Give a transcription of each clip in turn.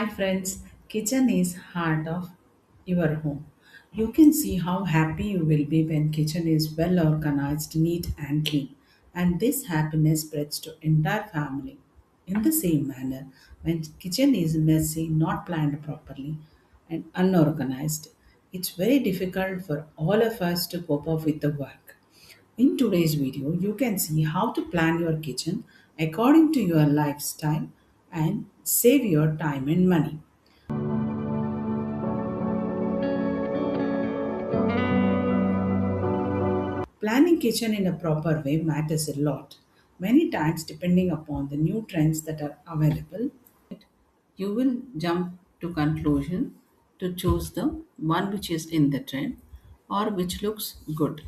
Hi friends, kitchen is heart of your home. You can see how happy you will be when kitchen is well organized, neat and clean. And this happiness spreads to entire family. In the same manner, when kitchen is messy, not planned properly and unorganized, it's very difficult for all of us to cope up with the work. In today's video, you can see how to plan your kitchen according to your lifestyle and save your time and money. Planning kitchen in a proper way matters a lot. Many times, depending upon the new trends that are available, you will jump to conclusion to choose the one which is in the trend or which looks good.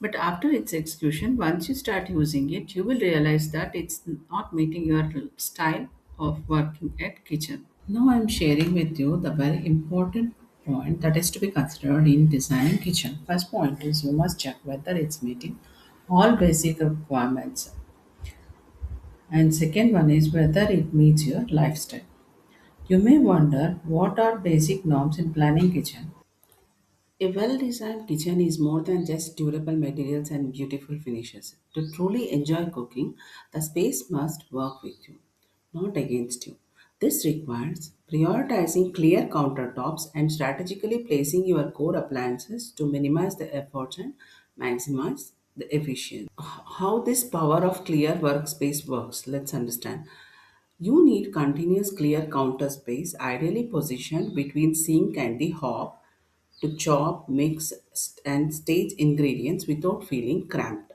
But after its execution, once you start using it, you will realize that it's not meeting your style of working at kitchen. Now I'm sharing with you the very important point that is to be considered in designing kitchen. First point is you must check whether it's meeting all basic requirements. And second one is whether it meets your lifestyle. You may wonder what are basic norms in planning kitchen. A well designed kitchen is more than just durable materials and beautiful finishes. To truly enjoy cooking, the space must work with you, not against you. This requires prioritizing clear countertops and strategically placing your core appliances to minimize the efforts and maximize the efficiency. How this power of clear workspace works, let's understand. You need continuous clear counter space, ideally positioned between sink and the hob, to chop, mix, and stage ingredients without feeling cramped.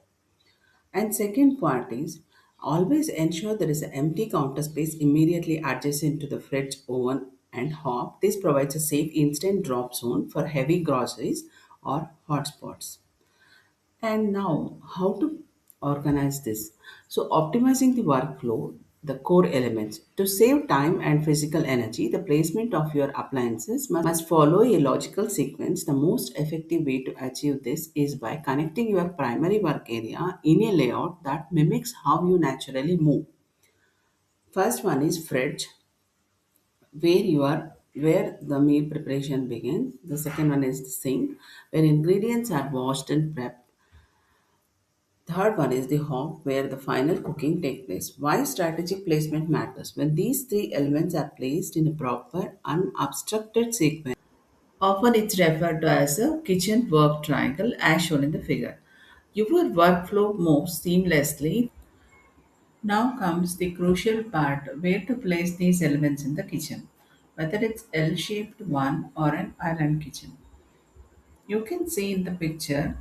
And second part is always ensure there is an empty counter space immediately adjacent to the fridge, oven, and hob. This provides a safe instant drop zone for heavy groceries or hotspots. And now, how to organize this? So, optimizing the workflow, the core elements. To save time and physical energy, the placement of your appliances must follow a logical sequence. The most effective way to achieve this is by connecting your primary work area in a layout that mimics how you naturally move. First one is fridge, where the meal preparation begins. The second one is the sink, where ingredients are washed and prepped. Third one is the hob, where the final cooking takes place. Why strategic placement matters? When these three elements are placed in a proper, unobstructed sequence, often it's referred to as a kitchen work triangle as shown in the figure. Your workflow moves seamlessly. Now comes the crucial part where to place these elements in the kitchen, whether it's L shaped one or an island kitchen. You can see in the picture.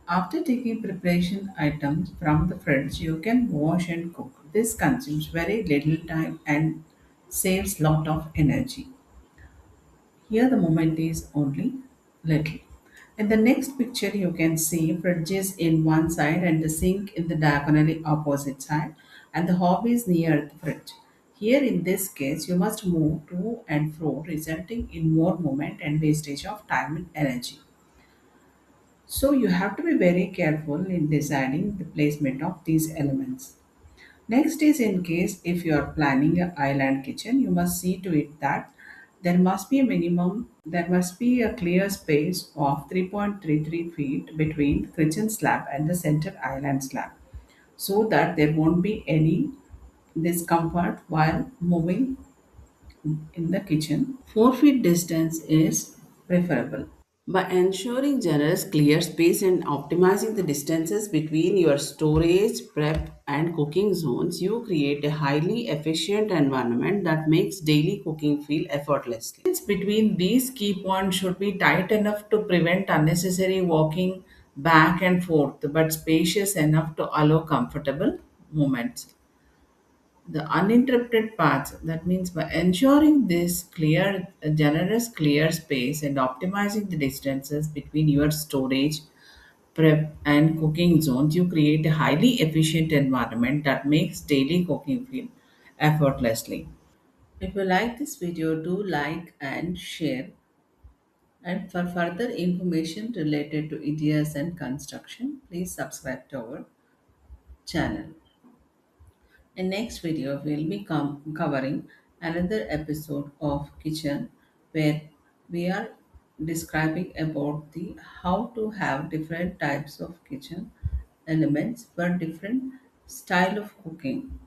After taking preparation items from the fridge, you can wash and cook. This consumes very little time and saves lot of energy. Here the moment is only little. In the next picture, you can see fridges in one side and the sink in the diagonally opposite side, and the hob is near the fridge. Here in this case, you must move to and fro, resulting in more movement and wastage of time and energy. So you have to be very careful in deciding the placement of these elements. Next is in case if you are planning an island kitchen, you must see to it that there must be a clear space of 3.33 feet between the kitchen slab and the center island slab so that there won't be any discomfort while moving in the kitchen. 4 feet distance is preferable. By ensuring generous clear space and optimizing the distances between your storage, prep, and cooking zones, you create a highly efficient environment that makes daily cooking feel effortlessly. Distance between these key points should be tight enough to prevent unnecessary walking back and forth, but spacious enough to allow comfortable movements. The uninterrupted paths, that means by ensuring this clear generous clear space and optimizing the distances between your storage, prep and cooking zones, you create a highly efficient environment that makes daily cooking feel effortlessly. If you like this video, do like and share, and for further information related to ideas and construction, please subscribe to our channel. In next video, we'll be covering another episode of Kitchen where we are describing about the how to have different types of kitchen elements for different style of cooking.